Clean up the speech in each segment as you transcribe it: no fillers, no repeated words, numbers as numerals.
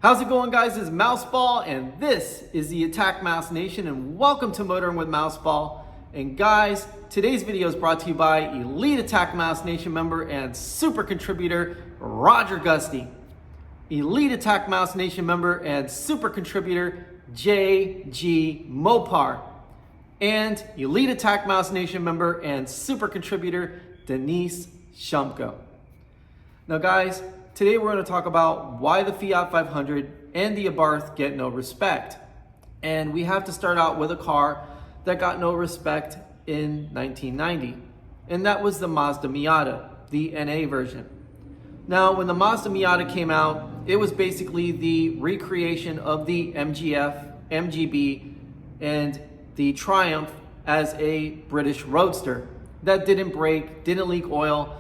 How's it going, guys? It's Mouseball, and this is the AttackMouse Nation, and welcome to Motoring with Mouseball. And guys, today's video is brought to you by Elite AttackMouse Nation member and super contributor Roger Gusty, Elite AttackMouse Nation member and super contributor J.g Mopar, and Elite AttackMouse Nation member and super contributor Denise Shumko. Now guys, today we're going to talk about why the Fiat 500 and the Abarth get no respect. And we have to start out with a car that got no respect in 1990. And that was the Mazda Miata, the NA version. Now, when the Mazda Miata came out, it was basically the recreation of the MGF, MGB, and the Triumph as a British roadster that didn't break, didn't leak oil,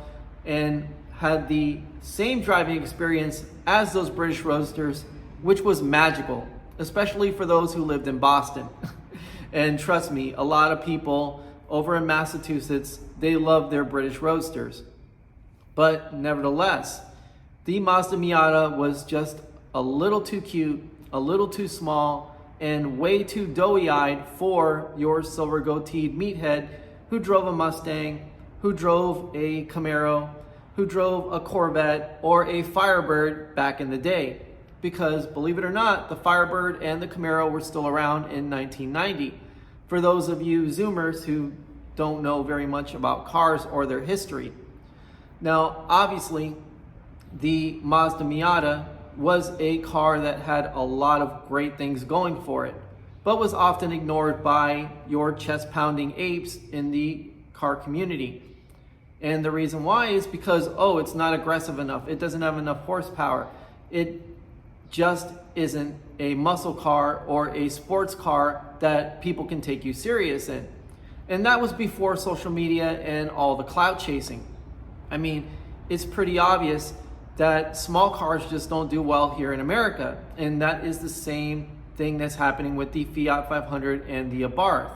and had the same driving experience as those British roadsters, which was magical, especially for those who lived in Boston. And trust me, a lot of people over in Massachusetts, they love their British roadsters. But nevertheless, the Mazda Miata was just a little too cute, a little too small, and way too doughy-eyed for your silver goateed meathead who drove a Mustang, who drove a Camaro, who drove a Corvette or a Firebird back in the day. Because believe it or not, the Firebird and the Camaro were still around in 1990. For those of you Zoomers who don't know very much about cars or their history. Now, obviously, the Mazda Miata was a car that had a lot of great things going for it, but was often ignored by your chest-pounding apes in the car community. And the reason why is because, oh, it's not aggressive enough. It doesn't have enough horsepower. It just isn't a muscle car or a sports car that people can take you serious in. And that was before social media and all the clout chasing. I mean, it's pretty obvious that small cars just don't do well here in America. And that is the same thing that's happening with the Fiat 500 and the Abarth.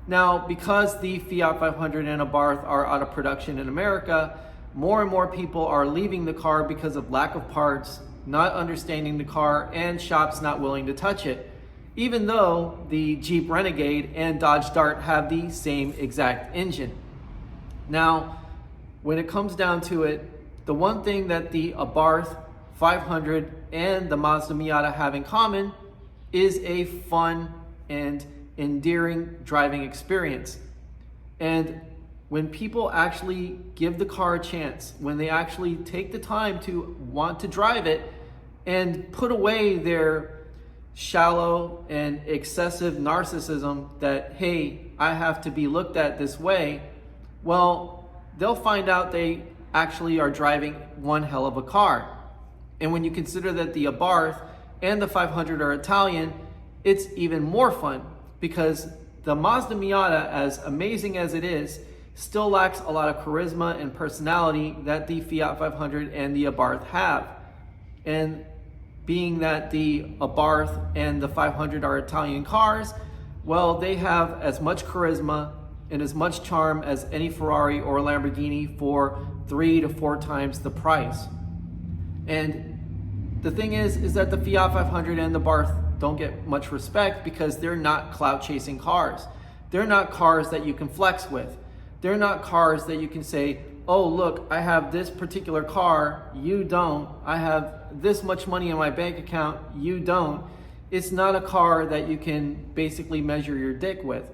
Now, because the Fiat 500 and Abarth are out of production in America, more and more people are leaving the car because of lack of parts, not understanding the car, and shops not willing to touch it. Even though the Jeep Renegade and Dodge Dart have the same exact engine. Now, when it comes down to it, the one thing that the Abarth 500 and the Mazda Miata have in common is a fun and endearing driving experience. And when people actually give the car a chance, when they actually take the time to want to drive it and put away their shallow and excessive narcissism that, hey, I have to be looked at this way, well, they'll find out they actually are driving one hell of a car. And when you consider that the Abarth and the 500 are Italian, it's even more fun, because the Mazda Miata, as amazing as it is, still lacks a lot of charisma and personality that the Fiat 500 and the Abarth have. And being that the Abarth and the 500 are Italian cars, well, they have as much charisma and as much charm as any Ferrari or Lamborghini for 3 to 4 times the price. And the thing is that the Fiat 500 and the Abarth don't get much respect because they're not clout chasing cars. They're not cars that you can flex with. They're not cars that you can say, oh, look, I have this particular car, you don't. I have this much money in my bank account, you don't. It's not a car that you can basically measure your dick with.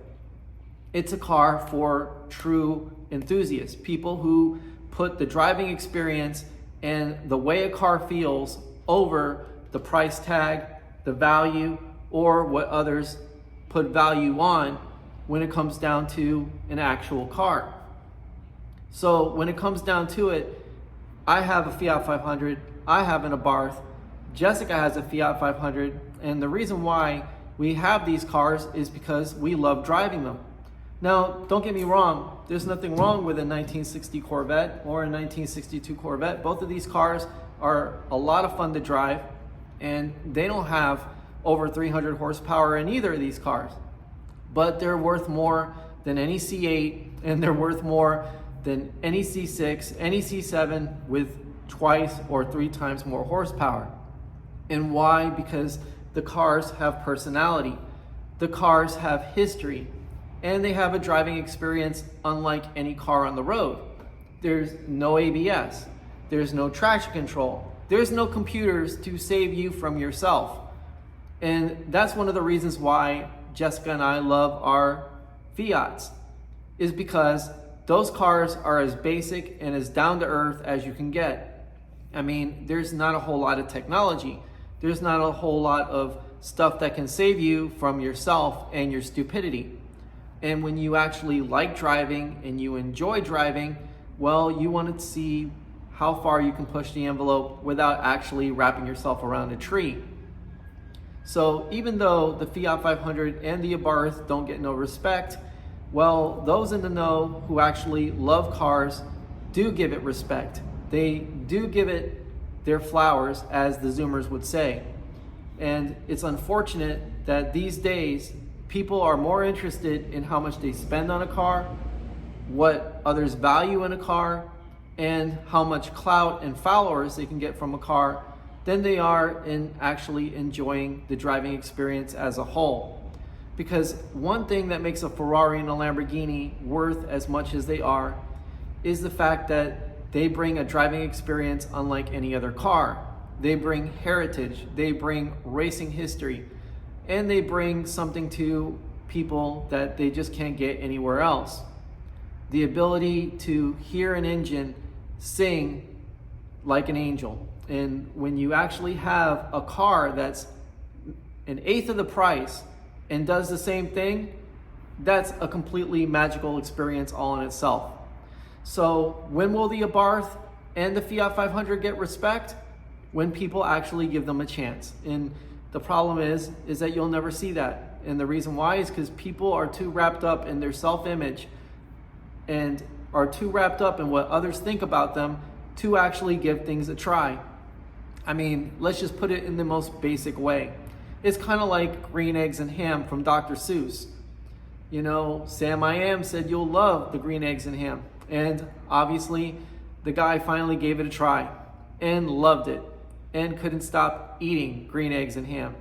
It's a car for true enthusiasts, people who put the driving experience and the way a car feels over the price tag, the value, or what others put value on when it comes down to an actual car. So when it comes down to it, I have a Fiat 500, I have an Abarth, Jessica has a Fiat 500, and the reason why we have these cars is because we love driving them. Now, don't get me wrong, there's nothing wrong with a 1960 Corvette or a 1962 Corvette. Both of these cars are a lot of fun to drive, and they don't have over 300 horsepower in either of these cars. But they're worth more than any C8, and they're worth more than any C6, any C7 with twice or 3 times more horsepower. And why? Because the cars have personality. The cars have history. And they have a driving experience unlike any car on the road. There's no ABS. There's no traction control. There's no computers to save you from yourself. And that's one of the reasons why Jessica and I love our Fiats, is because those cars are as basic and as down to earth as you can get. I mean, there's not a whole lot of technology. There's not a whole lot of stuff that can save you from yourself and your stupidity. And when you actually like driving and you enjoy driving, well, you want to see how far you can push the envelope without actually wrapping yourself around a tree. So even though the Fiat 500 and the Abarth don't get no respect, well, those in the know who actually love cars do give it respect. They do give it their flowers, as the Zoomers would say. And it's unfortunate that these days, people are more interested in how much they spend on a car, what others value in a car, and how much clout and followers they can get from a car than they are in actually enjoying the driving experience as a whole. Because one thing that makes a Ferrari and a Lamborghini worth as much as they are is the fact that they bring a driving experience unlike any other car. They bring heritage, they bring racing history, and they bring something to people that they just can't get anywhere else. The ability to hear an engine sing like an angel. And when you actually have a car that's an eighth of the price and does the same thing, that's a completely magical experience all in itself. So when will the Abarth and the Fiat 500 get respect? When people actually give them a chance. And the problem is that you'll never see that. And the reason why is because people are too wrapped up in their self-image and are too wrapped up in what others think about them to actually give things a try. I mean, let's just put it in the most basic way. It's kind of like green eggs and ham from Dr. Seuss. You know, Sam I Am said you'll love the green eggs and ham. And obviously, the guy finally gave it a try and loved it and couldn't stop eating green eggs and ham.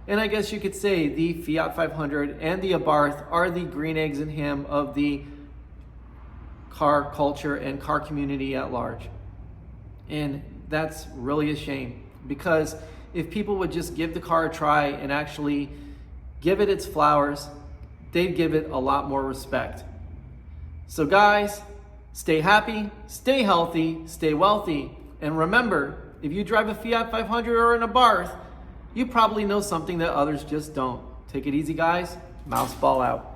And I guess you could say the Fiat 500 and the Abarth are the green eggs and ham of the car culture and car community at large. And that's really a shame, because if people would just give the car a try and actually give it its flowers, they'd give it a lot more respect. So guys, stay happy, stay healthy, stay wealthy. And remember, if you drive a Fiat 500 or an Abarth, you probably know something that others just don't. Take it easy, guys. Mouseball out.